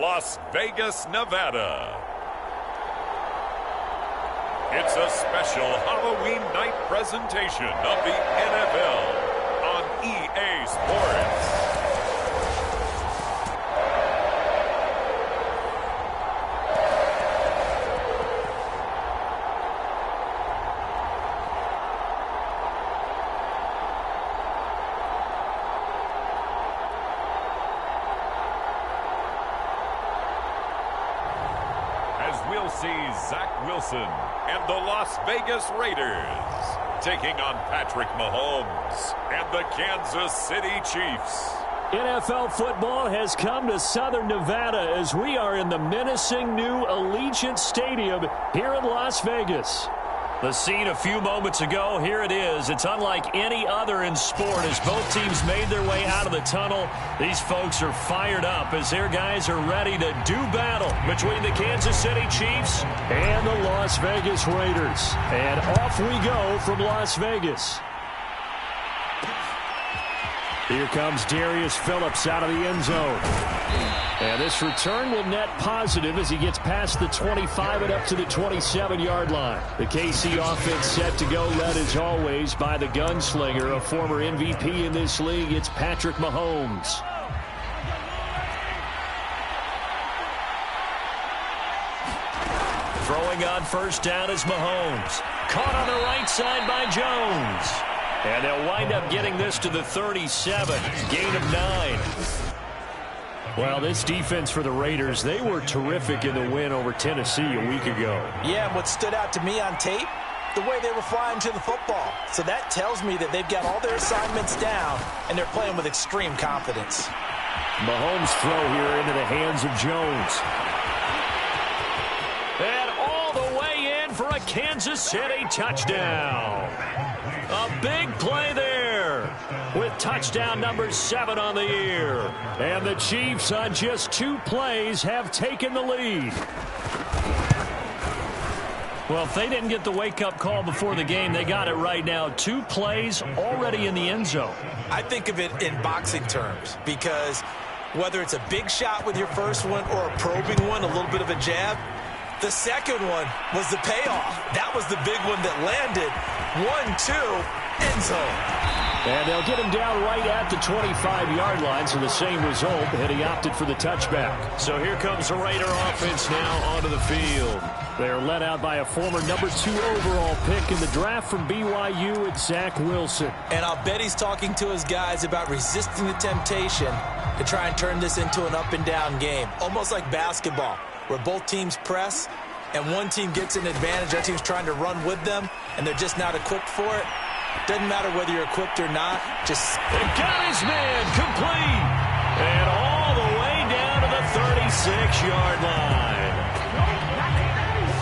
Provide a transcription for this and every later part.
Las Vegas, Nevada. It's a special Halloween night presentation of the NFL on EA Sports. We'll see Zach Wilson and the Las Vegas Raiders taking on Patrick Mahomes and the Kansas City Chiefs. NFL football has come to Southern Nevada as we are in the menacing new Allegiant Stadium here in Las Vegas. The scene a few moments ago, here it is. It's unlike any other in sport as both teams made their way out of the tunnel. These folks are fired up as their guys are ready to do battle between the Kansas City Chiefs and the Las Vegas Raiders. And off we go from Las Vegas. Here comes Darius Phillips out of the end zone. And this return will net positive as he gets past the 25 and up to the 27-yard line. The KC offense set to go, led as always by the gunslinger, a former MVP in this league. It's Patrick Mahomes. Throwing on first down is Mahomes. Caught on the right side by Jones. And they'll wind up getting this to the 37. Gain of 9. Well, this defense for the Raiders, they were terrific in the win over Tennessee a week ago. Yeah, and what stood out to me on tape, the way they were flying to the football. So that tells me that they've got all their assignments down, and they're playing with extreme confidence. Mahomes' throw here into the hands of Jones. And all the way in for a Kansas City touchdown. A big play there with touchdown number 7 on the year. And the Chiefs on just 2 plays have taken the lead. Well, if they didn't get the wake-up call before the game, they got it right now. 2 plays already in the end zone. I think of it in boxing terms because whether it's a big shot with your first one or a probing one, a little bit of a jab, the second one was the payoff. That was the big one that landed. 1-2, end zone. And they'll get him down right at the 25-yard line, so the same result, and he opted for the touchback. So here comes the Raider offense now onto the field. They're led out by a former number 2 overall pick in the draft from BYU. It's Zach Wilson. And I'll bet he's talking to his guys about resisting the temptation to try and turn this into an up-and-down game, almost like basketball, where both teams press, and one team gets an advantage, our team's trying to run with them, and they're just not equipped for it. Doesn't matter whether you're equipped or not. Just got his man complete. And all the way down to the 36-yard line.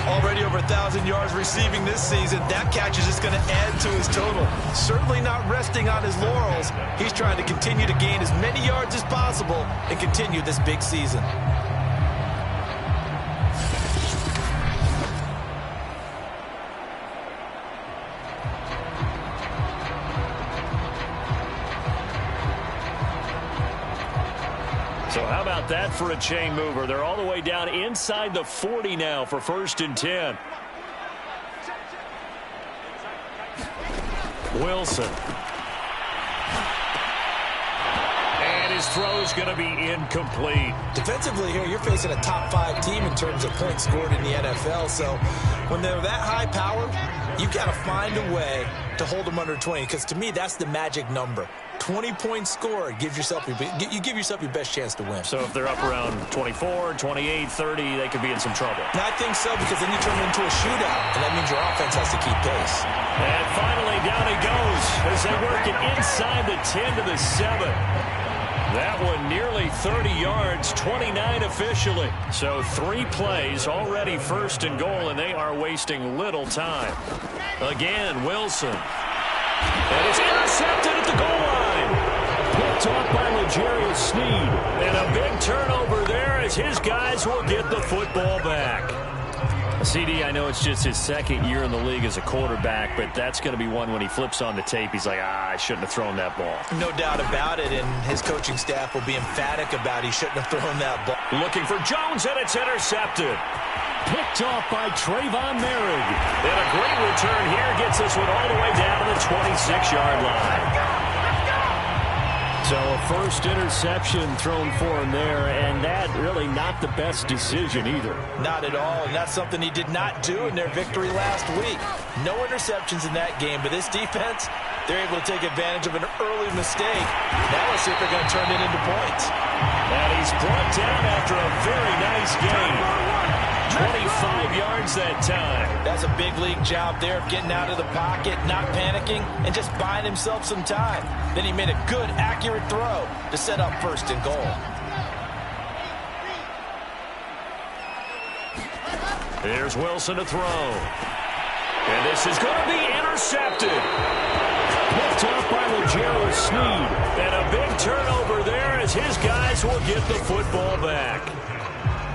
Already over 1,000 yards receiving this season. That catch is just going to add to his total. Certainly not resting on his laurels. He's trying to continue to gain as many yards as possible and continue this big season. So how about that for a chain mover? They're all the way down inside the 40 now for 1st and 10. Wilson. And his throw's going to be incomplete. Defensively here, you're facing a top 5 team in terms of points scored in the NFL. So when they're that high powered, you got to find a way to hold them under 20. Because to me, that's the magic number. 20 points scored, you give yourself your best chance to win. So if they're up around 24, 28, 30, they could be in some trouble. And I think so, because then you turn it into a shootout, and that means your offense has to keep pace. And finally, down he goes as they work it inside the 10 to the 7. That one nearly 30 yards, 29 officially. So 3 plays, already 1st and goal, and they are wasting little time. Again, Wilson. And it's intercepted at the goal line. Picked off by L'Jarius Sneed. And a big turnover there as his guys will get the football back. CD, I know it's just his second year in the league as a quarterback, but that's going to be one when he flips on the tape. He's like, I shouldn't have thrown that ball. No doubt about it, and his coaching staff will be emphatic about he shouldn't have thrown that ball. Looking for Jones, and it's intercepted. Picked off by Trayvon Merrick. And a great return here gets this one all the way down to the 26-yard line. So a first interception thrown for him there, and that really not the best decision either. Not at all, and that's something he did not do in their victory last week. No interceptions in that game, but this defense, they're able to take advantage of an early mistake. Now let's see if they're going to turn it into points. And he's brought down after a very nice game. 25 yards that time. That's a big league job there of getting out of the pocket, not panicking, and just buying himself some time. Then he made a good, accurate throw to set up first and goal. Here's Wilson to throw. And this is going to be intercepted. Picked off by Legero Sneed. And a big turnover there as his guys will get the football back.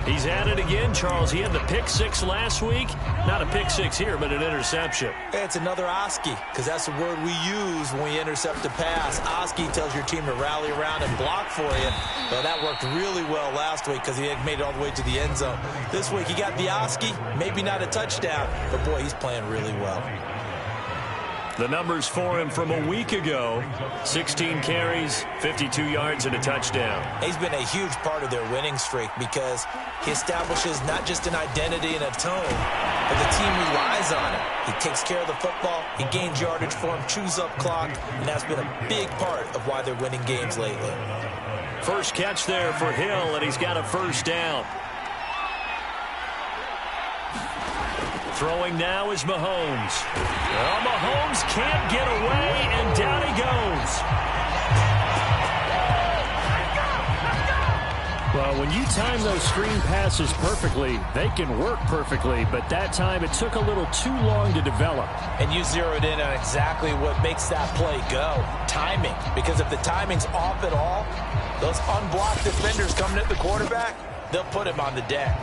He's at it again, Charles. He had the pick six last week. Not a pick six here, but an interception. It's another Oski, because that's the word we use when we intercept a pass. Oski tells your team to rally around and block for you. Well, that worked really well last week because he had made it all the way to the end zone. This week, he got the Oski, maybe not a touchdown, but boy, he's playing really well. The numbers for him from a week ago: 16 carries, 52 yards, and a touchdown. He's been a huge part of their winning streak because he establishes not just an identity and a tone, but the team relies on him. He takes care of the football, he gains yardage for him, chews up clock, and that's been a big part of why they're winning games lately. First catch there for Hill, and he's got a first down. Throwing now is Mahomes. Well, Mahomes can't get away, and down he goes. Well, when you time those screen passes perfectly, they can work perfectly, but that time it took a little too long to develop. And you zeroed in on exactly what makes that play go: timing. Because if the timing's off at all, those unblocked defenders coming at the quarterback, they'll put him on the deck.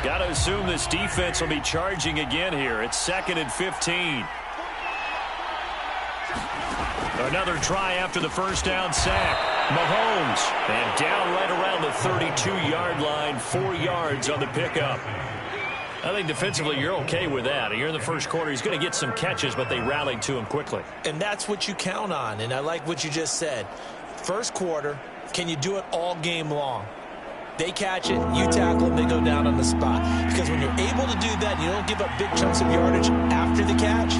Got to assume this defense will be charging again here. It's 2nd and 15. Another try after the first down sack. Mahomes, and down right around the 32-yard line, 4 yards on the pickup. I think defensively you're okay with that. You're in the first quarter. He's going to get some catches, but they rallied to him quickly. And that's what you count on, and I like what you just said. First quarter, can you do it all game long? They catch it, you tackle them, they go down on the spot. Because when you're able to do that, you don't give up big chunks of yardage after the catch,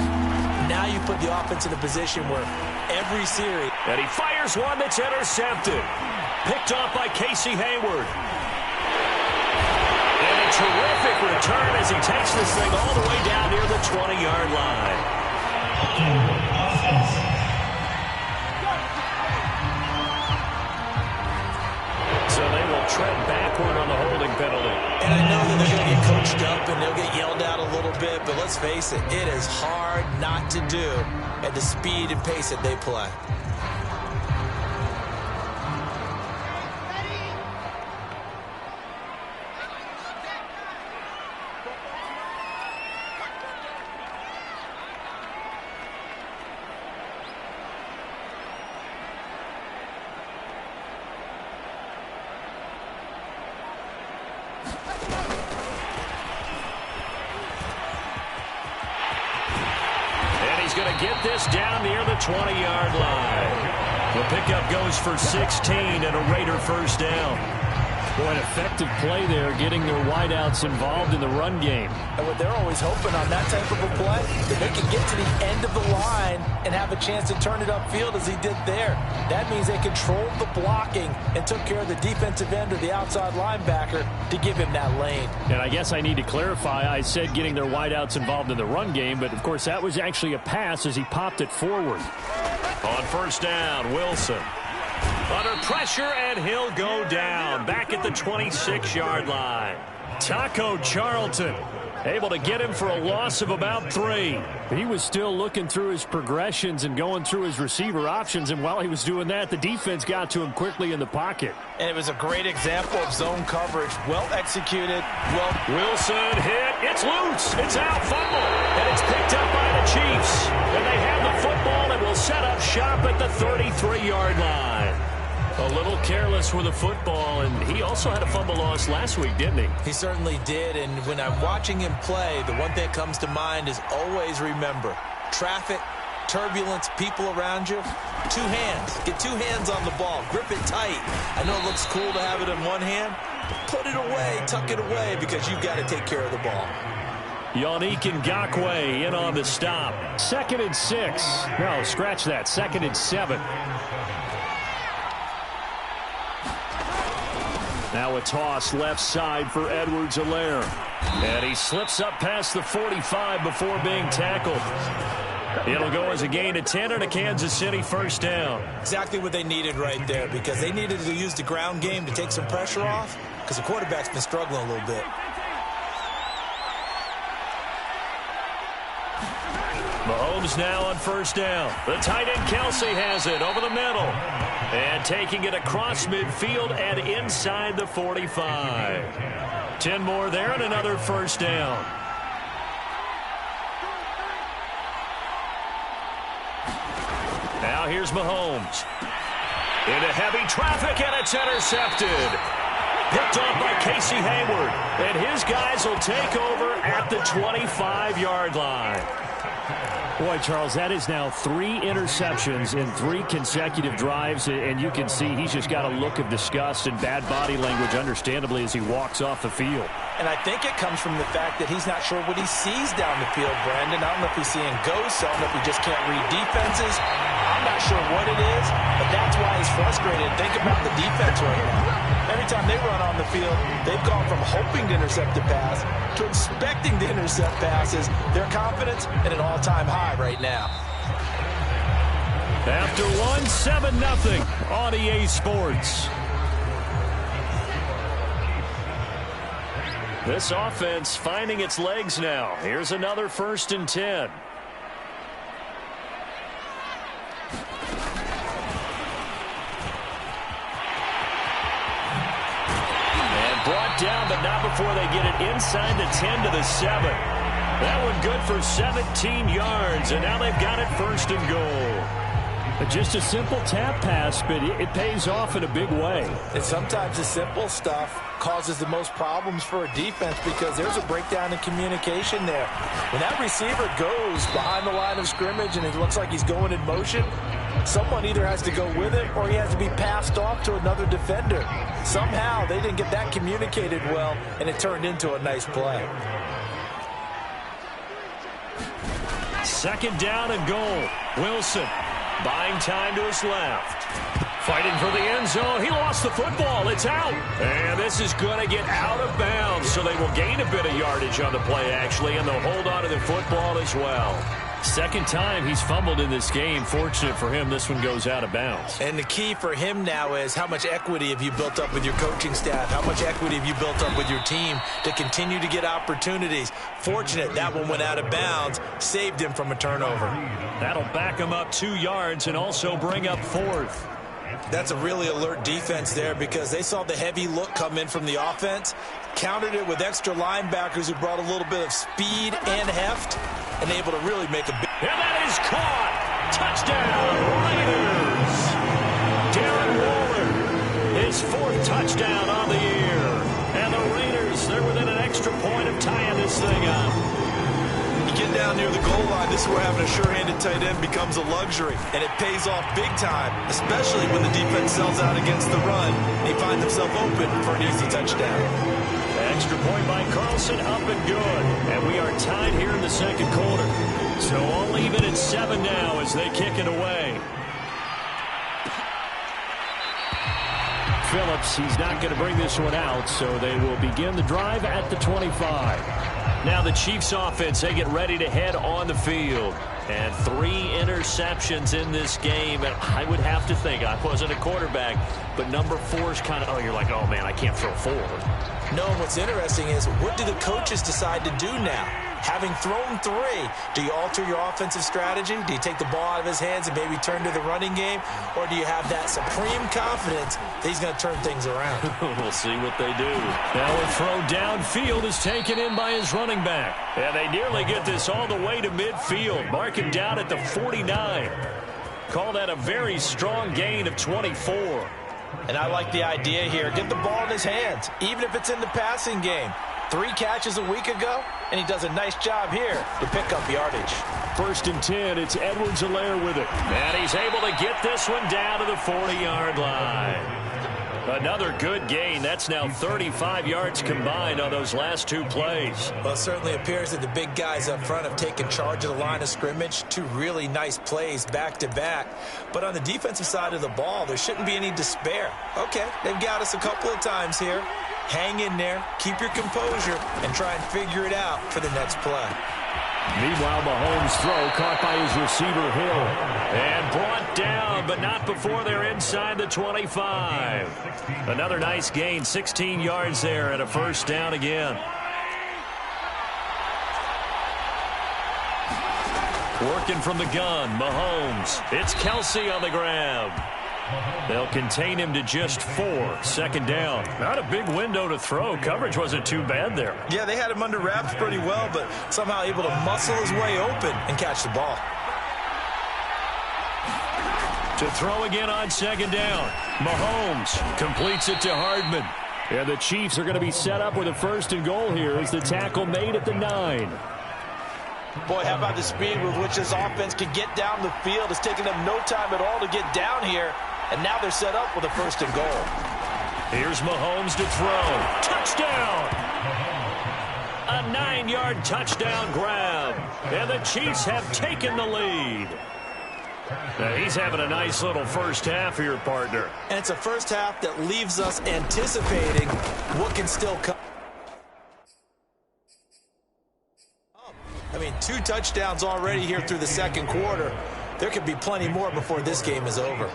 now you put the offense in a position where every series... And he fires one that's intercepted. Picked off by Casey Hayward. And a terrific return as he takes this thing all the way down near the 20-yard line. So they will tread backward on the holding penalty. And I know that they're going to get coached up and they'll get yelled at a little bit, but let's face it, it is hard not to do at the speed and pace that they play. Get this down near the 20-yard line. The pickup goes for 16 and a Raider first down. Boy, an effective play there, getting their wideouts involved in the run game. And what they're always hoping on that type of a play, that they can get to the end of the line and have a chance to turn it upfield as he did there. That means they controlled the blocking and took care of the defensive end or the outside linebacker to give him that lane. And I guess I need to clarify, I said getting their wideouts involved in the run game, but of course that was actually a pass as he popped it forward. On first down, Wilson. Under pressure, and he'll go down. Back at the 26-yard line. Taco Charlton, able to get him for a loss of about 3. He was still looking through his progressions and going through his receiver options, and while he was doing that, the defense got to him quickly in the pocket. And it was a great example of zone coverage. Well executed. Wilson hit. It's loose. It's out. Fumble. And it's picked up by the Chiefs. And they have the football and will set up shop at the 33-yard line. A little careless with the football, and he also had a fumble loss last week, didn't he? He certainly did, and when I'm watching him play, the one thing that comes to mind is always remember, traffic, turbulence, people around you, 2 hands. Get 2 hands on the ball. Grip it tight. I know it looks cool to have it in one hand. Put it away, tuck it away, because you've got to take care of the ball. Yannick Ngakoue in on the stop. 2nd and 6. No, scratch that. 2nd and 7. Now a toss left side for Edwards-Helaire. And he slips up past the 45 before being tackled. It'll go as a gain of 10 and a Kansas City first down. Exactly what they needed right there, because they needed to use the ground game to take some pressure off, because the quarterback's been struggling a little bit. Mahomes now on first down. The tight end Kelsey has it over the middle. And taking it across midfield and inside the 45. 10 more there and another first down. Now here's Mahomes. Into heavy traffic, and it's intercepted. Picked off by Casey Hayward. And his guys will take over at the 25-yard line. Boy, Charles, that is now 3 interceptions in 3 consecutive drives, and you can see he's just got a look of disgust and bad body language, understandably, as he walks off the field. And I think it comes from the fact that he's not sure what he sees down the field, Brandon. I don't know if he's seeing ghosts. I don't know if he just can't read defenses. I'm not sure what it is, but that's why he's frustrated. Think about the defense right now. Every time they run on the field, they've gone from hoping to intercept a pass to expecting to intercept passes. Their confidence at an all-time high right now. After one, 7-0 on EA Sports. This offense finding its legs now. Here's another 1st and 10. Brought down, but not before they get it inside the 10 to the 7. That one good for 17 yards, and now they've got it 1st and goal. Just a simple tap pass, but it pays off in a big way. And sometimes the simple stuff causes the most problems for a defense because there's a breakdown in communication there. When that receiver goes behind the line of scrimmage and it looks like he's going in motion, someone either has to go with it or he has to be passed off to another defender. Somehow they didn't get that communicated well, and it turned into a nice play. 2nd down and goal. Wilson buying time to his left. Fighting for the end zone. He lost the football. It's out. And this is going to get out of bounds, so they will gain a bit of yardage on the play, actually, and they'll hold on to the football as well. 2nd time he's fumbled in this game. Fortunate for him, this one goes out of bounds. And the key for him now is how much equity have you built up with your coaching staff? How much equity have you built up with your team to continue to get opportunities? Fortunate that one went out of bounds, saved him from a turnover. That'll back him up 2 yards and also bring up 4th. That's a really alert defense there because they saw the heavy look come in from the offense, countered it with extra linebackers who brought a little bit of speed and heft, and able to really make a big... And that is caught! Touchdown, Raiders! Darren Waller, his 4th touchdown on the year. And the Raiders, they're within an extra point of tying this thing up. You get down near the goal line, this is where having a sure-handed tight end becomes a luxury, and it pays off big time, especially when the defense sells out against the run. He finds himself open for an easy touchdown. Extra point by Carlson, up and good. And we are tied here in the 2nd quarter. So all even at 7 now as they kick it away. Phillips, he's not going to bring this one out, so they will begin the drive at the 25. Now the Chiefs offense, they get ready to head on the field. And 3 interceptions in this game. And I would have to think, I wasn't a quarterback, but number 4 is kind of, oh, you're like, oh, man, I can't throw 4. No, what's interesting is, what do the coaches decide to do now? Having thrown 3, do you alter your offensive strategy? Do you take the ball out of his hands and maybe turn to the running game? Or do you have that supreme confidence that he's going to turn things around? We'll see what they do. Now a throw downfield is taken in by his running back. And they nearly get this all the way to midfield. Mark him down at the 49. Call that a very strong gain of 24. And I like the idea here. Get the ball in his hands, even if it's in the passing game. 3 catches a week ago, and he does a nice job here to pick up yardage. 1st and 10, it's Edwards-Helaire with it. And he's able to get this one down to the 40-yard line. Another good gain. That's now 35 yards combined on those last 2 plays. Well, it certainly appears that the big guys up front have taken charge of the line of scrimmage. 2 really nice plays back-to-back. But on the defensive side of the ball, there shouldn't be any despair. Okay, they've got us a couple of times here. Hang in there, keep your composure, and try and figure it out for the next play. Meanwhile, Mahomes' throw caught by his receiver, Hill. And brought down, but not before they're inside the 25. Another nice gain, 16 yards there, and a 1st down again. Working from the gun, Mahomes. It's Kelsey on the grab. They'll contain him to just 4. 2nd down. Not a big window to throw. Coverage wasn't too bad there. Yeah, they had him under wraps pretty well, but somehow able to muscle his way open and catch the ball. To throw again on 2nd down. Mahomes completes it to Hardman. And the Chiefs are going to be set up with a 1st and goal here as the tackle made at the 9. Boy, how about the speed with which this offense can get down the field? It's taken them no time at all to get down here. And now they're set up with a 1st and goal. Here's Mahomes to throw. Touchdown! A 9-yard touchdown grab. And the Chiefs have taken the lead. Now he's having a nice little first half here, partner. And it's a first half that leaves us anticipating what can still come. I mean, 2 touchdowns already here through the 2nd quarter. There could be plenty more before this game is over.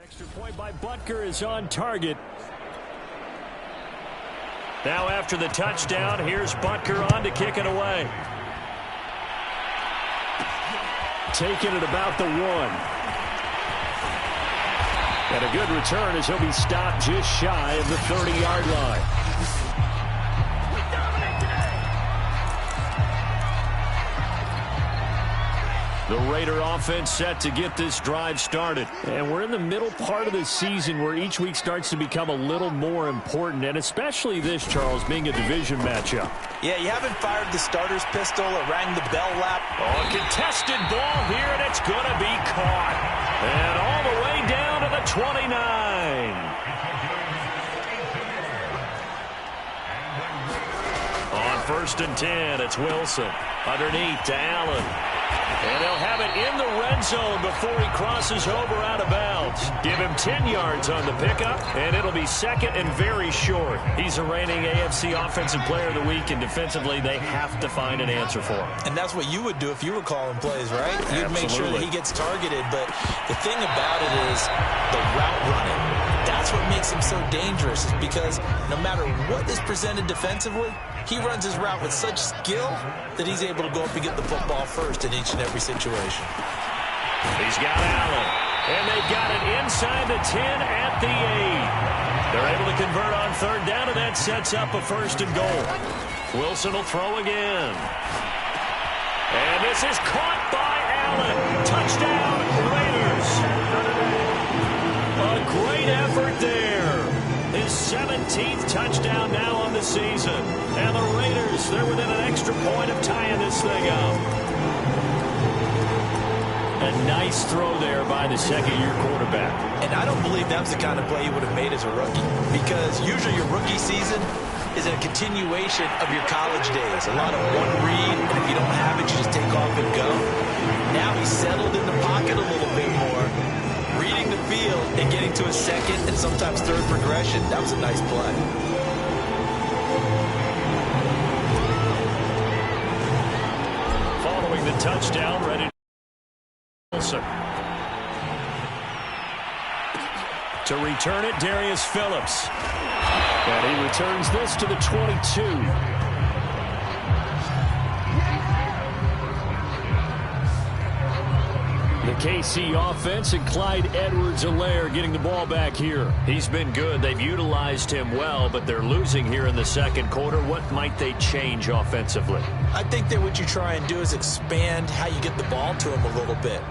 Extra point by Butker is on target. Now after the touchdown, here's Butker on to kick it away. Taking it about the 1. And a good return as he'll be stopped just shy of the 30-yard line. The Raider offense set to get this drive started. And we're in the middle part of the season where each week starts to become a little more important, and especially this, Charles, being a division matchup. Yeah, you haven't fired the starter's pistol or rang the bell lap. Oh, a contested ball here, and it's going to be caught. And all the way down to the 29. On 1st and 10, it's Wilson. Underneath to Allen. And they'll have it in the red zone before he crosses over out of bounds. Give him 10 yards on the pickup, and it'll be 2nd and very short. He's a reigning AFC Offensive Player of the Week, and defensively, they have to find an answer for him. And that's what you would do if you were calling plays, right? You'd make sure that he gets targeted. But the thing about it is the route running. That's what makes him so dangerous, is because no matter what is presented defensively, he runs his route with such skill that he's able to go up and get the football first in each and every situation. He's got Allen, and they've got it inside the 10 at the 8. They're able to convert on 3rd down, and that sets up a 1st and goal. Wilson will throw again. And this is caught by Allen. Touchdown, Raiders. A great effort there. His 17th touchdown now on the season. And the Raiders, they're within an extra point of tying this thing up. A nice throw there by the second-year quarterback. And I don't believe that was the kind of play he would have made as a rookie, because usually your rookie season is a continuation of your college days. A lot of one read, and if you don't have it, you just take off and go. Now he's settled in the pocket a little bit more, reading the field and getting to a second and sometimes third progression. That was a nice play. Following the touchdown, ready to Wilson. To return it, Darius Phillips. And he returns this to the 22. The KC offense and Clyde Edwards-Helaire getting the ball back here. He's been good. They've utilized him well, but they're losing here in the second quarter. What might they change offensively? I think that what you try and do is expand how you get the ball to him a little bit.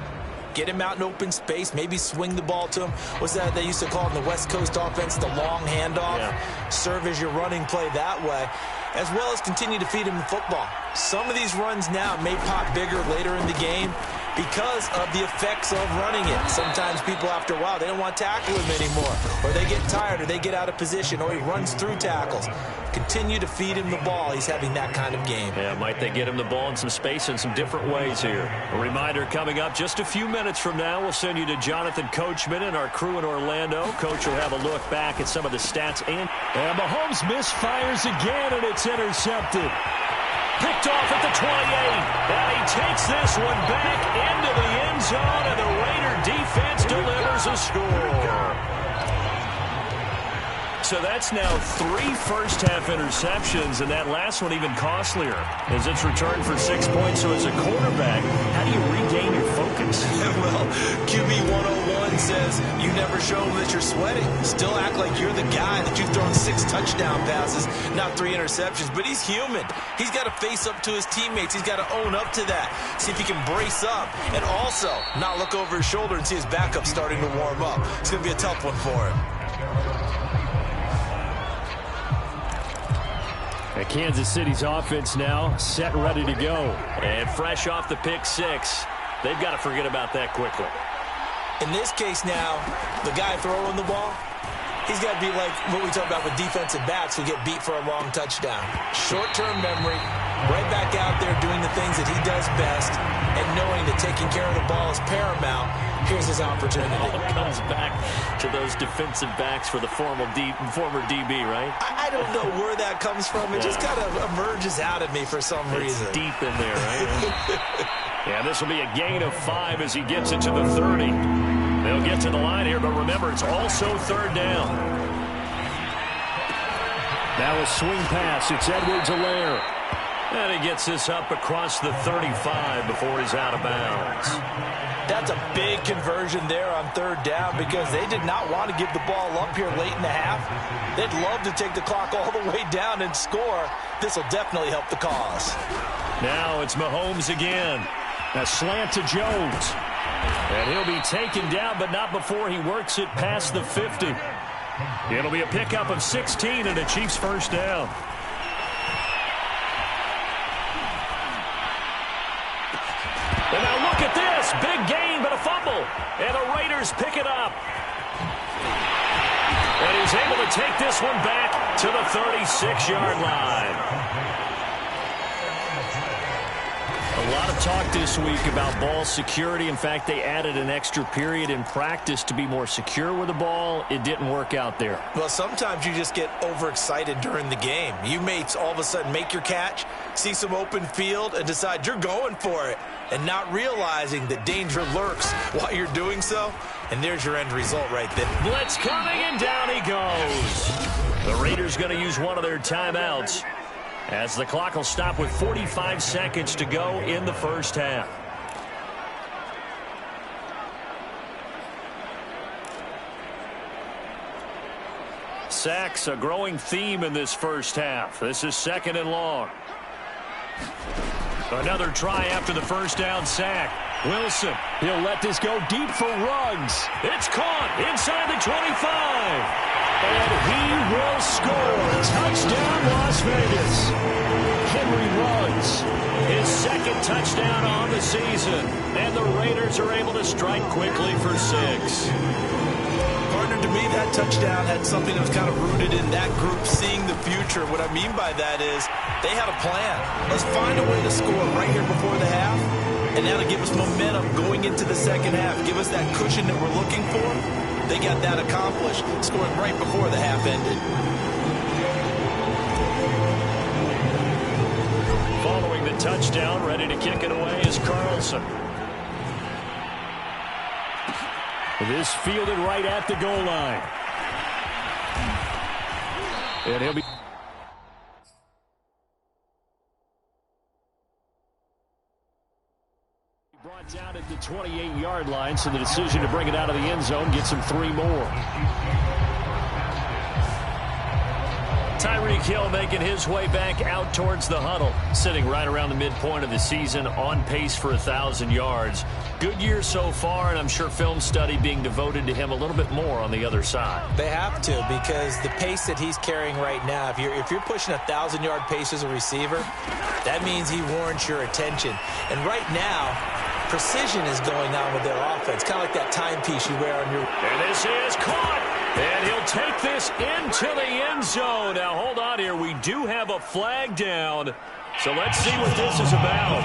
Get him out in open space, maybe swing the ball to him. What's that they used to call in the West Coast offense, the long handoff? Yeah. Serve as your running play that way, as well as continue to feed him the football. Some of these runs now may pop bigger later in the game because of the effects of running it. Sometimes people, after a while, they don't want to tackle him anymore, or they get tired, or they get out of position, or he runs through tackles. Continue to feed him the ball. He's having that kind of game. Yeah, might they get him the ball in some space in some different ways here. A reminder coming up just a few minutes from now, we'll send you to Jonathan Coachman and our crew in Orlando. Coach will have a look back at some of the stats. And Mahomes misfires again, and it's intercepted. Picked off at the 28, and he takes this one back into the end zone, and the Raider defense delivers a score. So that's now 3 first-half interceptions, and that last one even costlier as it's returned for 6 points. So as a quarterback, how do you regain your focus? Well, QB 101 says you never show them that you're sweating. Still act like you're the guy that you've thrown 6 touchdown passes, not 3 interceptions. But he's human. He's got to face up to his teammates. He's got to own up to that. See if he can brace up and also not look over his shoulder and see his backup starting to warm up. It's going to be a tough one for him. And Kansas City's offense now set and ready to go. And fresh off the pick 6, they've got to forget about that quickly. In this case now, the guy throwing the ball, he's got to be like what we talk about with defensive backs who get beat for a long touchdown. Short-term memory, right back out there doing the things that he does best, and knowing that taking care of the ball is paramount. Here's his opportunity. It all comes back to those defensive backs for the former DB, right? I don't know where that comes from. It just kind of emerges out of me for some reason. It's deep in there, right? Yeah, this will be a gain of 5 as he gets into the 30. They'll get to the line here, but remember, it's also 3rd down. Now a swing pass. It's Edwards-Helaire. And he gets this up across the 35 before he's out of bounds. That's a big conversion there on 3rd down because they did not want to give the ball up here late in the half. They'd love to take the clock all the way down and score. This will definitely help the cause. Now it's Mahomes again. A slant to Jones. And he'll be taken down, but not before he works it past the 50. It'll be a pickup of 16 and a Chiefs first down. And now look at this. Big gain, but a fumble. And the Raiders pick it up. And he's able to take this one back to the 36-yard line. A lot of talk this week about ball security. In fact, they added an extra period in practice to be more secure with the ball. It didn't work out there. Well, sometimes you just get overexcited during the game. You may all of a sudden make your catch, see some open field, and decide you're going for it, and not realizing that danger lurks while you're doing so. And there's your end result right there. Blitz coming, and down he goes. The Raiders going to use one of their timeouts, as the clock will stop with 45 seconds to go in the first half. Sacks, a growing theme in this first half. This is 2nd and long. Another try after the first down sack. Wilson, he'll let this go deep for Ruggs. It's caught inside the 25. And he will score. Touchdown, Las Vegas. Henry Ruggs, his second touchdown on the season. And the Raiders are able to strike quickly for 6. Partner, to me, that touchdown had something that was kind of rooted in that group seeing the future. What I mean by that is they had a plan. Let's find a way to score right here before the half. And that'll give us momentum going into the second half. Give us that cushion that we're looking for. They got that accomplished, scoring right before the half ended. Following the touchdown, ready to kick it away is Carlson. This fielded right at the goal line. And he'll be brought down at the 28-yard line, so the decision to bring it out of the end zone gets him 3 more. Tyreek Hill making his way back out towards the huddle, sitting right around the midpoint of the season, on pace for 1,000 yards. Good year so far, and I'm sure film study being devoted to him a little bit more on the other side. They have to, because the pace that he's carrying right now, if you're pushing 1,000-yard pace as a receiver, that means he warrants your attention. And right now, precision is going on with their offense, kind of like that timepiece you wear on your... And this is caught, and he'll take this into the end zone. Now, hold on here. We do have a flag down, so let's see what this is about.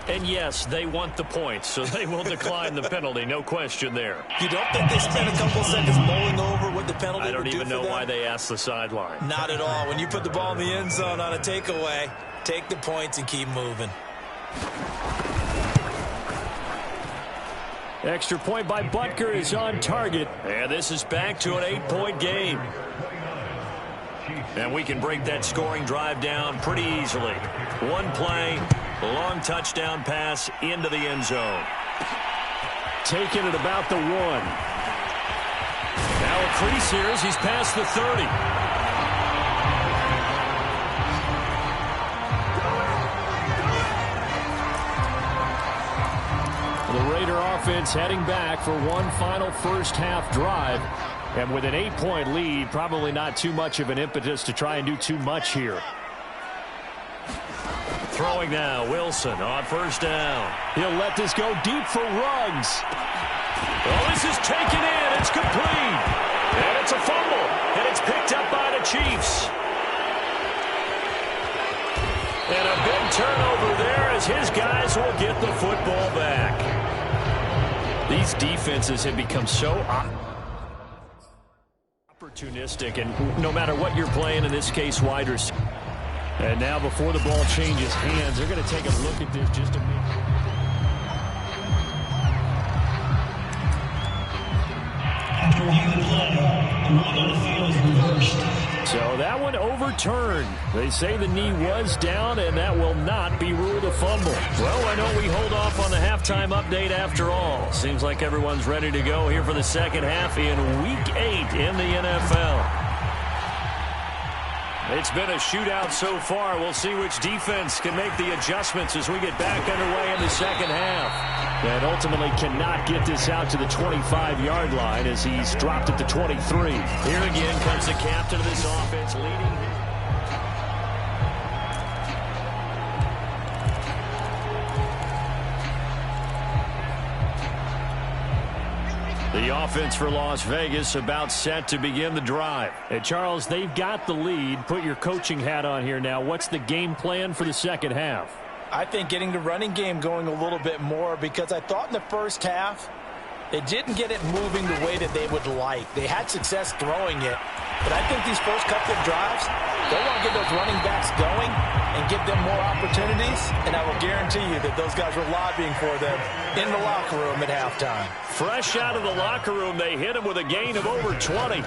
And yes, they want the points, so they will decline the penalty. No question there. You don't think they spent a couple seconds mulling over what the penalty I don't would do even for know them? why they asked the sideline. Not at all. When you put the ball in the end zone on a takeaway, take the points and keep moving. Extra point by Butker is on target. And this is back to an 8-point game. And we can break that scoring drive down pretty easily. One play, long touchdown pass into the end zone. Taking it about the 1. Now a crease here as he's past the 30. The Raider offense heading back for one final first-half drive. And with an 8-point lead, probably not too much of an impetus to try and do too much here. Throwing now, Wilson on first down. He'll let this go deep for Ruggs. Well, this is taken in. It's complete. And it's a fumble. And it's picked up by the Chiefs. And a big turnover there as his guys will get the football back. These defenses have become so opportunistic, and no matter what you're playing, in this case, wide receiver. And now before the ball changes hands, they're going to take a look at this just a minute. After reviewing the play, the ruling on the field is reversed. So that one overturned. They say the knee was down, and that will not be ruled a fumble. Well, I know we hold off on the halftime update after all. Seems like everyone's ready to go here for the second half in Week 8 in the NFL. It's been a shootout so far. We'll see which defense can make the adjustments as we get back underway in the second half. And ultimately cannot get this out to the 25-yard line as he's dropped at the 23. Here again comes the captain of this offense leading. The offense for Las Vegas about set to begin the drive. And Charles, they've got the lead. Put your coaching hat on here now. What's the game plan for the second half? I think getting the running game going a little bit more, because I thought in the first half they didn't get it moving the way that they would like. They had success throwing it, but I think these first couple of drives, they want to get those running backs going and give them more opportunities, and I will guarantee you that those guys were lobbying for them in the locker room at halftime. Fresh out of the locker room, they hit him with a gain of over 20.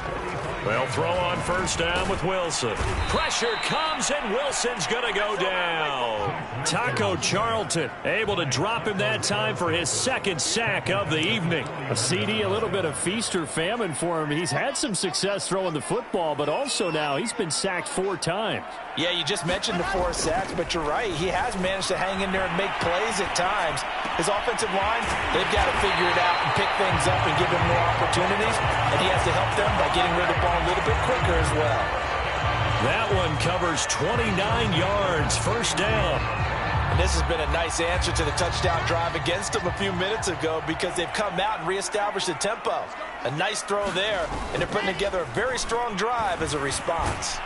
They'll throw on first down with Wilson. Pressure comes, and Wilson's going to go down. Taco Charlton able to drop him that time for his second sack of the evening. A CD, a little bit of feast or famine for him. He's had some success throwing the football, but also now he's been sacked 4 times. Yeah, you just mentioned the 4 sacks, but you're right. He has managed to hang in there and make plays at times. His offensive line, they've got to figure it out and pick things up and give him more opportunities, and he has to help them by getting rid of the ball a little bit quicker as well. That one covers 29 yards, first down. And this has been a nice answer to the touchdown drive against them a few minutes ago because they've come out and reestablished the tempo. A nice throw there, and they're putting together a very strong drive as a response.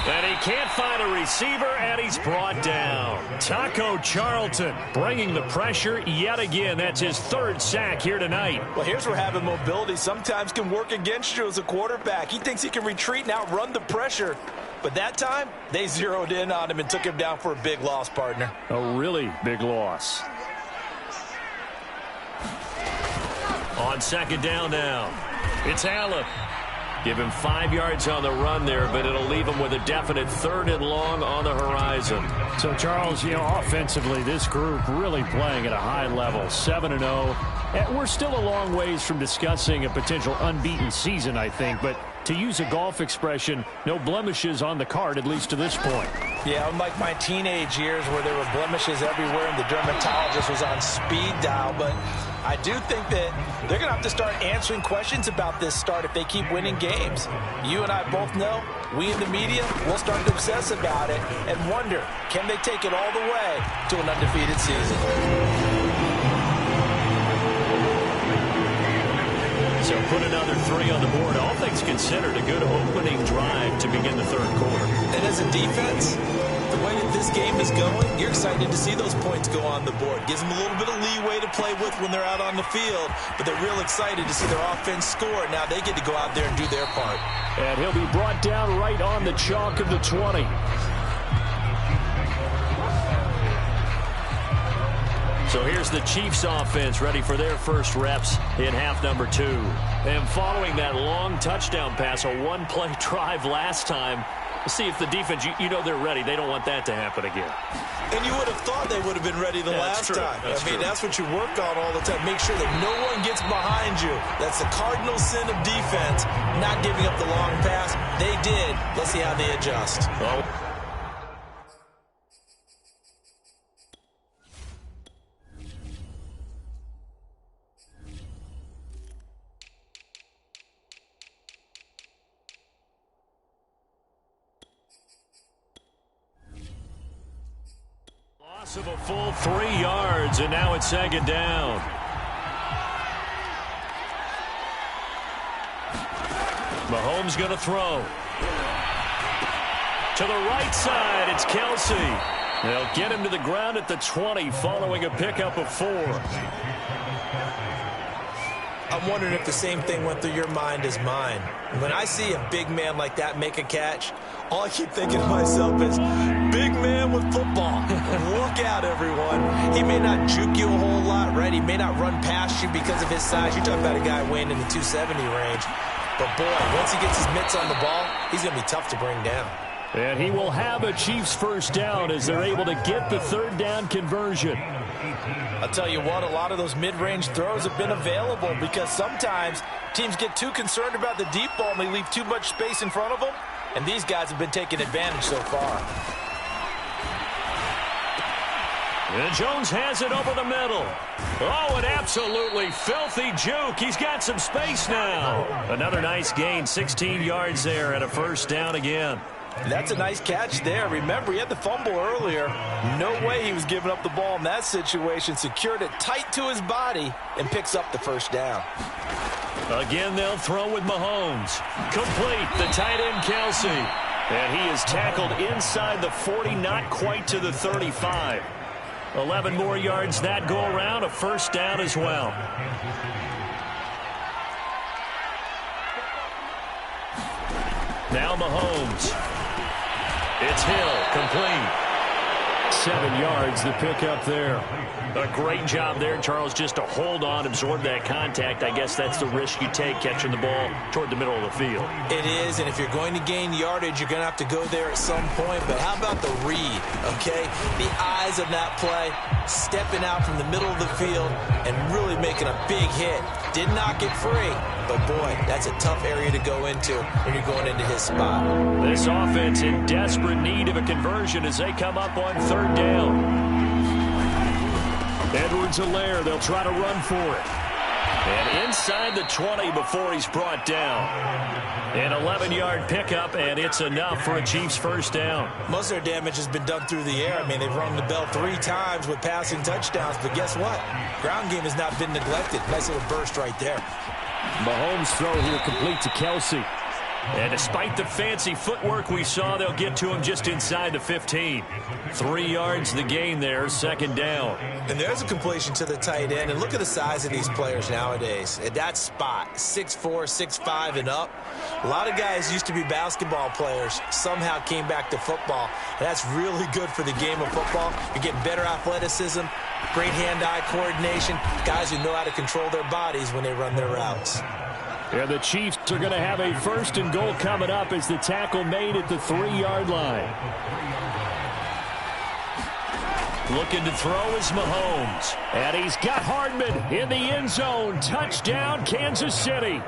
And he can't find a receiver, and he's brought down. Taco Charlton bringing the pressure yet again. That's his 3rd sack here tonight. Well, here's where having mobility sometimes can work against you as a quarterback. He thinks he can retreat and outrun the pressure. But that time, they zeroed in on him and took him down for a big loss, partner. A really big loss. On second down now, it's Allen. Give him 5 yards on the run there, but it'll leave him with a definite 3rd and long on the horizon. So, Charles, offensively, this group really playing at a high level, 7-0. And we're still a long ways from discussing a potential unbeaten season, I think. But to use a golf expression, no blemishes on the card, at least to this point. Yeah, unlike my teenage years where there were blemishes everywhere and the dermatologist was on speed dial. But I do think that they're going to have to start answering questions about this start if they keep winning games. You and I both know, we in the media, will start to obsess about it and wonder, can they take it all the way to an undefeated season? So put another 3 on the board. All things considered, a good opening drive to begin the 3rd quarter. And as a defense, the way that this game is going, you're excited to see those points go on the board. Gives them a little bit of leeway to play with when they're out on the field, but they're real excited to see their offense score. Now they get to go out there and do their part. And he'll be brought down right on the chalk of the 20. So here's the Chiefs offense ready for their first reps in half number 2. And following that long touchdown pass, a one-play drive last time, we'll see if the defense, you know they're ready. They don't want that to happen again. And you would have thought they would have been ready the last time. That's what you work on all the time. Make sure that no one gets behind you. That's the cardinal sin of defense, not giving up the long pass. They did. Let's see how they adjust. Well, of a full 3 yards, and now it's second down. Mahomes going to throw. To the right side, it's Kelsey. They'll get him to the ground at the 20 following a pickup of 4. I'm wondering if the same thing went through your mind as mine. When I see a big man like that make a catch, all I keep thinking to myself is, big man with football. Look out, everyone. He may not juke you a whole lot, right? He may not run past you because of his size. You're talking about a guy weighing in the 270 range. But, boy, once he gets his mitts on the ball, he's going to be tough to bring down. And he will have a Chiefs first down as they're able to get the 3rd down conversion. I'll tell you what, a lot of those mid-range throws have been available because sometimes teams get too concerned about the deep ball and they leave too much space in front of them. And these guys have been taking advantage so far. And Jones has it over the middle. Oh, an absolutely filthy juke. He's got some space now. Another nice gain, 16 yards there, and a first down again. That's a nice catch there. Remember, he had the fumble earlier. No way he was giving up the ball in that situation. Secured it tight to his body and picks up the first down. Again, they'll throw with Mahomes. Complete, the tight end Kelsey. And he is tackled inside the 40, not quite to the 35. 11 more yards that go around, a first down as well. Now Mahomes. It's Hill, complete. 7 yards the pick up there. A great job there, Charles, just to hold on, absorb that contact. I guess that's the risk you take catching the ball toward the middle of the field. It is, and if you're going to gain yardage, you're going to have to go there at some point. But how about the read, okay? The eyes of that play, stepping out from the middle of the field and really making a big hit. Did not get free, but boy, that's a tough area to go into when you're going into his spot. This offense in desperate need of a conversion as they come up on 3rd down. Edwards-Helaire, they'll try to run for it. And inside the 20 before he's brought down. An 11-yard pickup, and it's enough for a Chiefs first down. Most of their damage has been done through the air. I mean, they've rung the bell 3 times with passing touchdowns, but guess what? Ground game has not been neglected. Nice little burst right there. Mahomes' throw here complete to Kelsey. And despite the fancy footwork we saw, they'll get to him just inside the 15. 3 yards the gain there, 2nd down. And there's a completion to the tight end. And look at the size of these players nowadays. At that spot, 6'4", 6'5", and up. A lot of guys used to be basketball players, somehow came back to football. And that's really good for the game of football. You're getting better athleticism, great hand-eye coordination, guys who know how to control their bodies when they run their routes. And the Chiefs are going to have a 1st and goal coming up as the tackle made at the 3-yard line. Looking to throw is Mahomes. And he's got Hardman in the end zone. Touchdown, Kansas City.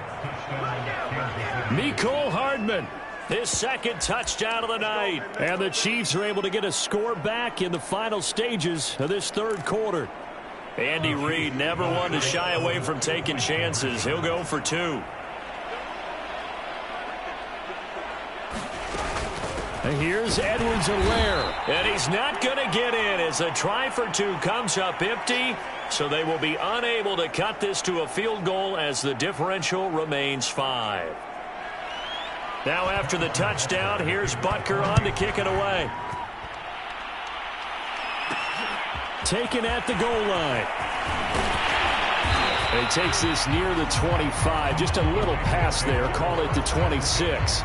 Mecole Hardman. His 2nd touchdown of the night. And the Chiefs are able to get a score back in the final stages of this 3rd quarter. Andy Reid never one to shy away from taking chances. He'll go for 2. And here's Edwards-Helaire. And he's not going to get in as a try for 2 comes up empty. So they will be unable to cut this to a field goal as the differential remains 5. Now after the touchdown, here's Butker on to kick it away. Taken at the goal line. And he takes this near the 25. Just a little pass there. Call it the 26.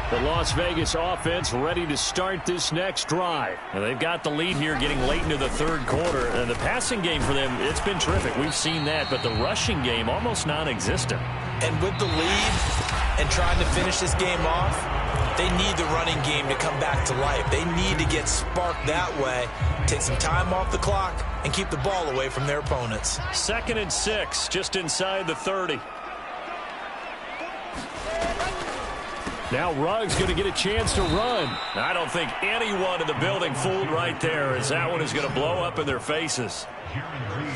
The Las Vegas offense ready to start this next drive. And they've got the lead here getting late into the 3rd quarter. And the passing game for them, it's been terrific. We've seen that. But the rushing game, almost non-existent. And with the lead and trying to finish this game off, they need the running game to come back to life. They need to get sparked that way, take some time off the clock, and keep the ball away from their opponents. 2nd and 6, just inside the 30. Now Ruggs going to get a chance to run. I don't think anyone in the building fooled right there, as that one is going to blow up in their faces.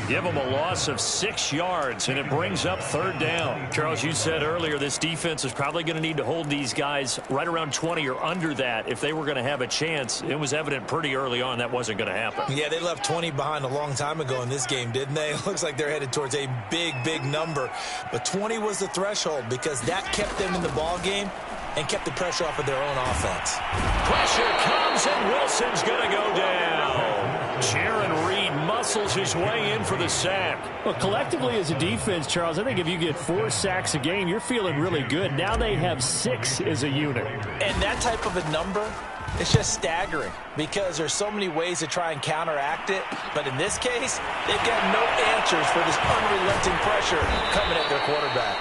Give them a loss of 6 yards, and it brings up 3rd down. Charles, you said earlier this defense is probably going to need to hold these guys right around 20 or under that if they were going to have a chance. It was evident pretty early on that wasn't going to happen. Yeah, they left 20 behind a long time ago in this game, didn't they? It looks like they're headed towards a big, big number. But 20 was the threshold because that kept them in the ball game and kept the pressure off of their own offense. Pressure comes, and Wilson's going to go down. Jaron Reed muscles his way in for the sack. Well, collectively as a defense, Charles, I think if you get 4 sacks a game, you're feeling really good. Now they have 6 as a unit. And that type of a number, it's just staggering because there's so many ways to try and counteract it. But in this case, they've got no answers for this unrelenting pressure coming at their quarterback.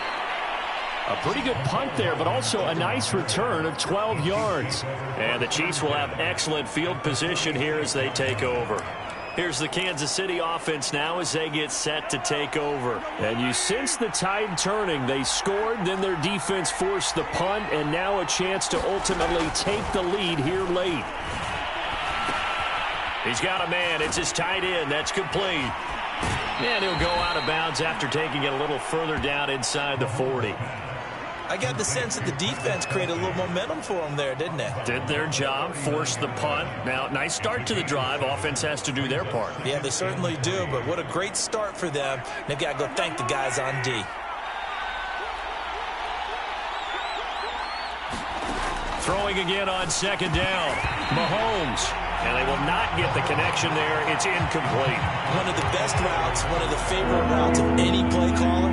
A pretty good punt there, but also a nice return of 12 yards. And the Chiefs will have excellent field position here as they take over. Here's the Kansas City offense now as they get set to take over. And you sense the tide turning. They scored, then their defense forced the punt, and now a chance to ultimately take the lead here late. He's got a man. It's his tight end. That's complete. And he'll go out of bounds after taking it a little further down inside the 40. I got the sense that the defense created a little momentum for them there, didn't they? Did their job, forced the punt. Now, nice start to the drive. Offense has to do their part. Yeah, they certainly do, but what a great start for them. They've got to go thank the guys on D. Throwing again on 2nd down. Mahomes. And they will not get the connection there. It's incomplete. One of the best routes, one of the favorite routes of any play caller.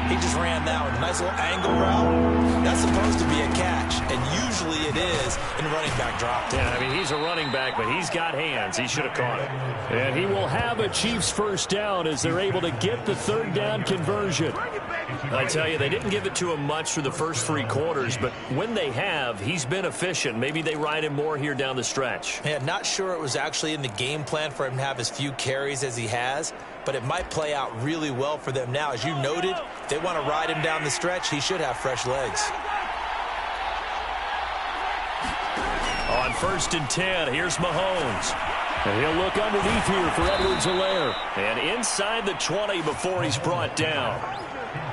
He just ran that one. Nice little angle route. That's supposed to be a catch. And usually is in running back drop. Yeah, I mean, he's a running back, but he's got hands. He should have caught it. And he will have a Chiefs first down as they're able to get the third down conversion. I tell you, they didn't give it to him much through the first 3 quarters, but when they have, he's been efficient. Maybe they ride him more here down the stretch. Yeah, not sure it was actually in the game plan for him to have as few carries as he has, but it might play out really well for them now. As you noted, if they want to ride him down the stretch, he should have fresh legs. On 1st and 10, here's Mahomes. And he'll look underneath here for Edwards-Helaire. And inside the 20 before he's brought down.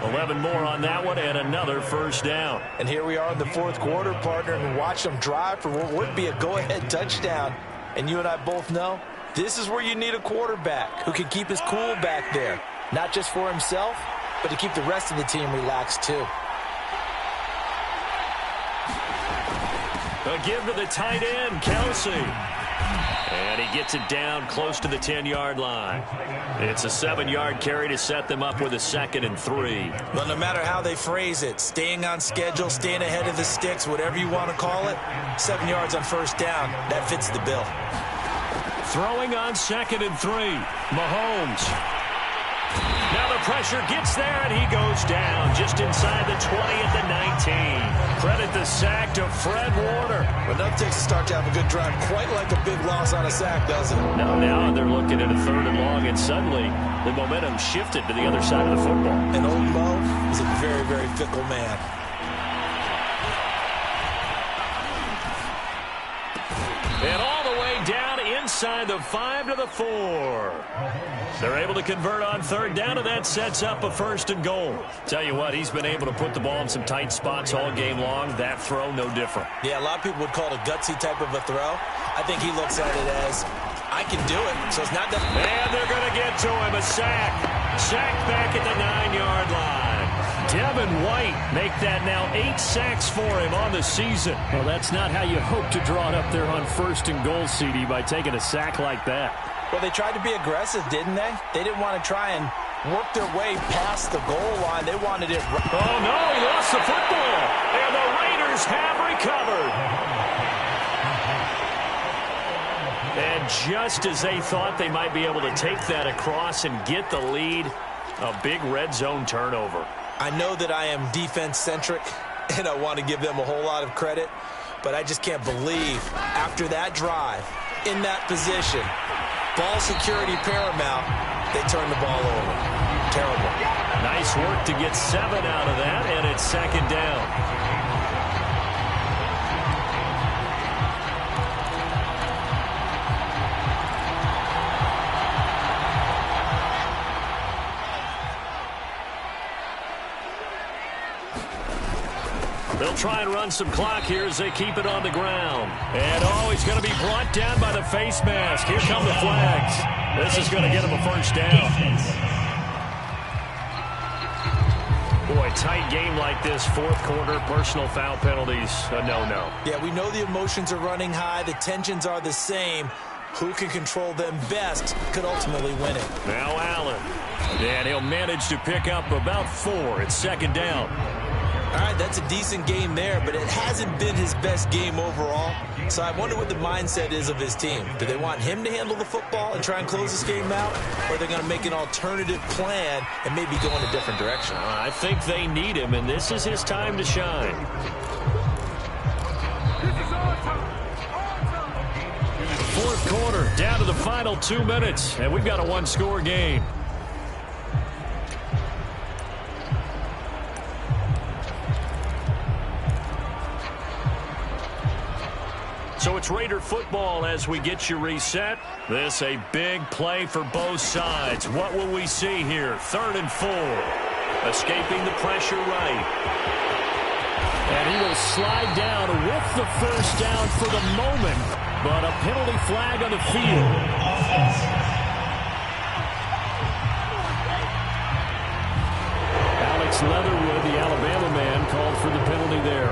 11 more on that one and another first down. And here we are in the 4th quarter, partner, and watch them drive for what would be a go-ahead touchdown. And you and I both know this is where you need a quarterback who can keep his cool back there. Not just for himself, but to keep the rest of the team relaxed too. A give to the tight end, Kelsey. And he gets it down close to the 10-yard line. It's a 7-yard carry to set them up with a 2nd and 3. Well, no matter how they phrase it, staying on schedule, staying ahead of the sticks, whatever you want to call it, 7 yards on first down, that fits the bill. Throwing on 2nd and 3, Mahomes. Now the pressure gets there, and he goes down just inside the 20 at the 19. Credit the sack to Fred Warner. But that takes a start to have a good drive, quite like a big loss on a sack, doesn't it? Now they're looking at a 3rd and long, and suddenly the momentum shifted to the other side of the football. And old Mo is a very, very fickle man. And all the way down inside the 5 to the 4. They're able to convert on 3rd down, and that sets up a 1st and goal. Tell you what, he's been able to put the ball in some tight spots all game long. That throw, no different. Yeah, a lot of people would call it a gutsy type of a throw. I think he looks at it as, I can do it, so it's not that. And they're going to get to him, a sack. Sack back at the 9-yard line. Devin White make that now 8 sacks for him on the season. Well, that's not how you hope to draw it up there on 1st and goal, CD, by taking a sack like that. Well, they tried to be aggressive, didn't they? They didn't want to try and work their way past the goal line. They wanted it. Oh, no, he lost the football. And the Raiders have recovered. And just as they thought they might be able to take that across and get the lead, a big red zone turnover. I know that I am defense-centric, and I want to give them a whole lot of credit, but I just can't believe after that drive, in that position, ball security paramount, they turn the ball over. Terrible. Nice work to get 7 out of that, and it's 2nd down. They'll try and run some clock here as they keep it on the ground. And, he's going to be brought down by the face mask. Here come the flags. This is going to get him a 1st down. Boy, tight game like this, 4th quarter, personal foul penalties, a no-no. Yeah, we know the emotions are running high. The tensions are the same. Who can control them best could ultimately win it. Now Allen. And he'll manage to pick up about 4. It's 2nd down. All right, that's a decent game there, but it hasn't been his best game overall. So I wonder what the mindset is of his team. Do they want him to handle the football and try and close this game out? Or are they going to make an alternative plan and maybe go in a different direction? I think they need him, and this is his time to shine. 4th quarter, down to the final 2 minutes, and we've got a 1-score game. So it's Raider football as we get you reset. This a big play for both sides. What will we see here? 3rd and 4. Escaping the pressure right. And he will slide down with the 1st down for the moment. But a penalty flag on the field. Alex Leatherwood, the Alabama man, called for the penalty there.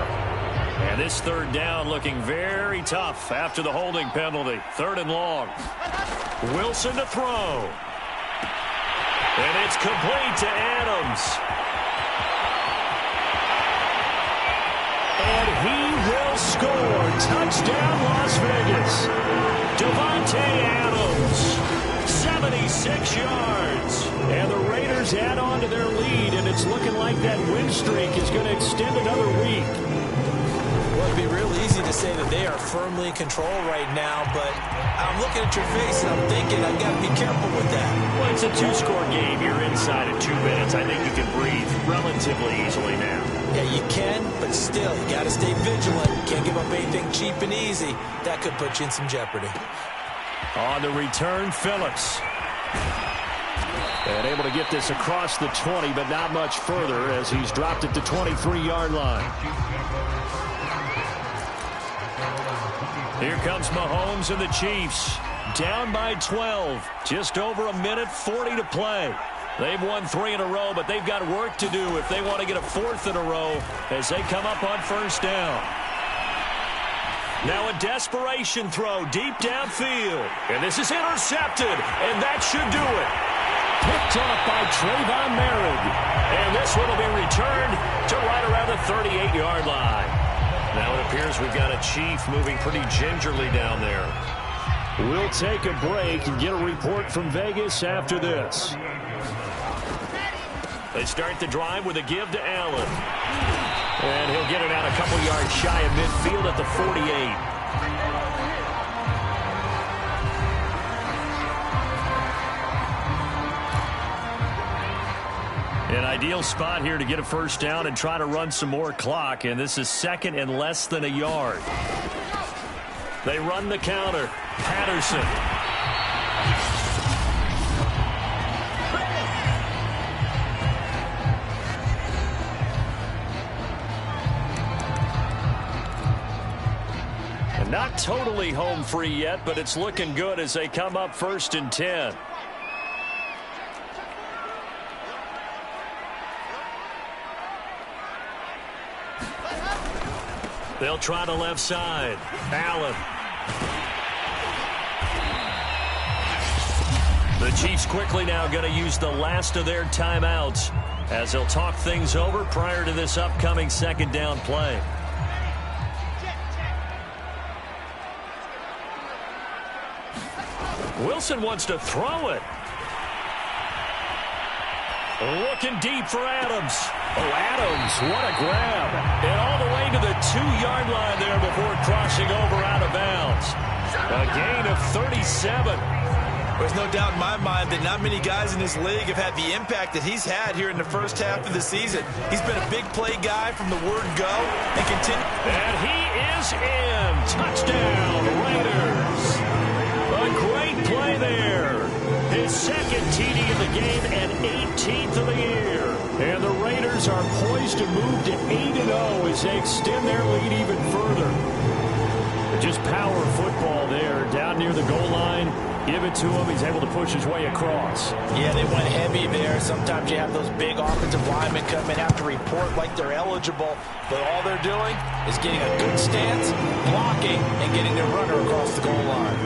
And this 3rd down looking very tough after the holding penalty. 3rd and long. Wilson to throw. And it's complete to Adams. And he will score. Touchdown, Las Vegas. Devontae Adams, 76 yards. And the Raiders add on to their lead, and it's looking like that win streak is going to extend another week. Well, it'd be real easy to say that they are firmly in control right now, but I'm looking at your face and I'm thinking I've got to be careful with that. Well, it's a two-score game. You're inside of 2 minutes. I think you can breathe relatively easily now. Yeah, you can, but still, you got to stay vigilant. Can't give up anything cheap and easy. That could put you in some jeopardy. On the return, Phillips. And able to get this across the 20, but not much further as he's dropped it to 23-yard line. Here comes Mahomes and the Chiefs. Down by 12. Just over a minute 40 to play. They've won 3 in a row, but they've got work to do if they want to get a 4th in a row as they come up on first down. Now a desperation throw deep downfield. And this is intercepted, and that should do it. Picked off by Trayvon Merritt. And this one will be returned to right around the 38-yard line. Now it appears we've got a Chief moving pretty gingerly down there. We'll take a break and get a report from Vegas after this. They start the drive with a give to Allen. And he'll get it out a couple yards shy of midfield at the 48. An ideal spot here to get a first down and try to run some more clock, and this is 2nd and less than a yard. They run the counter. Patterson. And not totally home free yet, but it's looking good as they come up 1st and 10. They'll try the left side. Allen. The Chiefs quickly now going to use the last of their timeouts as they'll talk things over prior to this upcoming 2nd down play. Wilson wants to throw it. Looking deep for Adams. Oh, Adams, what a grab. And all the way to the 2-yard line there before crossing over out of bounds. A gain of 37. There's no doubt in my mind that not many guys in this league have had the impact that he's had here in the first half of the season. He's been a big play guy from the word go and continue. And he is in. Touchdown, Raiders. A great play there. His 2nd TD of the game and 18th of the year. And the Raiders are poised to move to 8-0 as they extend their lead even further. Just power football there down near the goal line. Give it to him. He's able to push his way across. Yeah, they went heavy there. Sometimes you have those big offensive linemen come and have to report like they're eligible. But all they're doing is getting a good stance, blocking, and getting their runner across the goal line.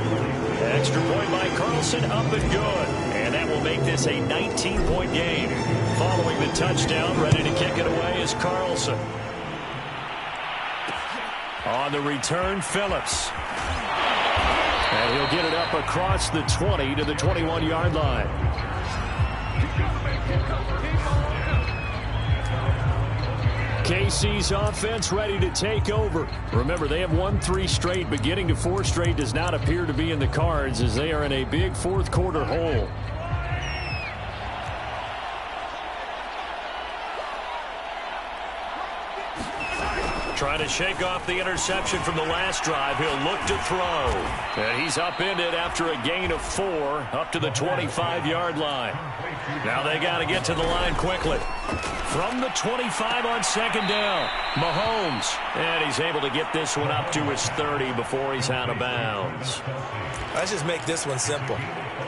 Extra point by Carlson, up and good. And that will make this a 19-point game. Following the touchdown, ready to kick it away is Carlson. On the return, Phillips. And he'll get it up across the 20 to the 21-yard line. KC's offense ready to take over. Remember, they have won 3 straight, but getting to 4 straight does not appear to be in the cards as they are in a big 4th quarter hole. Trying to shake off the interception from the last drive. He'll look to throw. And he's upended after a gain of 4 up to the 25-yard line. Now they got to get to the line quickly. From the 25 on 2nd down, Mahomes. And he's able to get this one up to his 30 before he's out of bounds. Let's just make this one simple.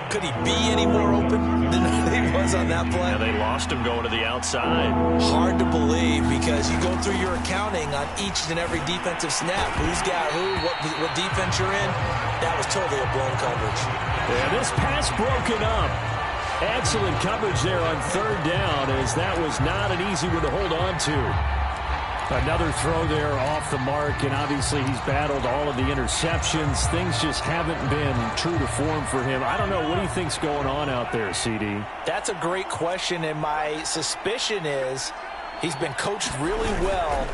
Could he be any more open than he was on that play? And they lost him going to the outside. Hard to believe because you go through your accounting on each and every defensive snap. Who's got who, what defense you're in. That was totally a blown coverage. And this pass broken up. Excellent coverage there on 3rd down as that was not an easy one to hold on to. Another throw there off the mark, and obviously he's battled all of the interceptions. Things just haven't been true to form for him. I don't know. What do you think's going on out there, CD? That's a great question, and my suspicion is he's been coached really well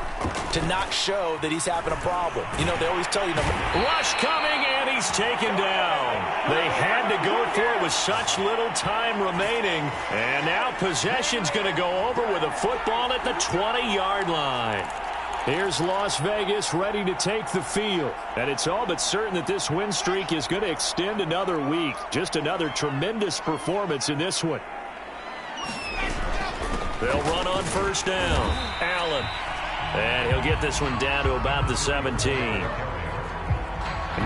to not show that he's having a problem. You know, they always tell you, rush coming, and he's taken down. They had to go for it with such little time remaining. And now possession's going to go over with a football at the 20-yard line. Here's Las Vegas ready to take the field. And it's all but certain that this win streak is going to extend another week. Just another tremendous performance in this one. They'll run on first down. Allen. And he'll get this one down to about the 17.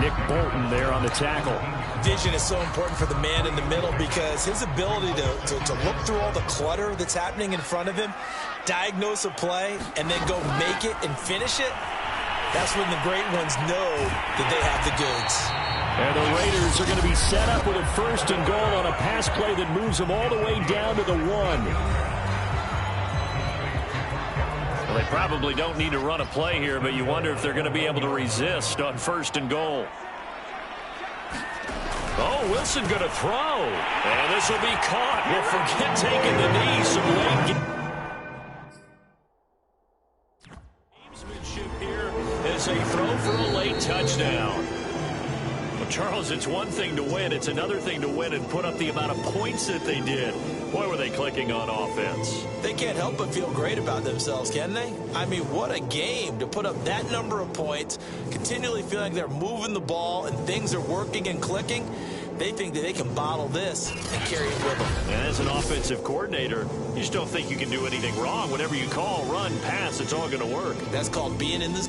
Nick Bolton there on the tackle. Vision is so important for the man in the middle because his ability to look through all the clutter that's happening in front of him, diagnose a play, and then go make it and finish it, that's when the great ones know that they have the goods. And the Raiders are going to be set up with a first and goal on a pass play that moves them all the way down to the 1. Well, they probably don't need to run a play here, but you wonder if they're going to be able to resist on first and goal. Oh, Wilson going to throw. And this will be caught. Well, forget taking the knee. Some late gamesmanship here as they throw for a late touchdown. Well, Charles, it's one thing to win. It's another thing to win and put up the amount of points that they did. Boy, were they clicking on offense. They can't help but feel great about themselves, can they? I mean, what a game to put up that number of points, continually feeling like they're moving the ball and things are working and clicking. They think that they can bottle this and carry it with them. And as an offensive coordinator, you just don't think you can do anything wrong. Whatever you call, run, pass, it's all going to work. That's called being in this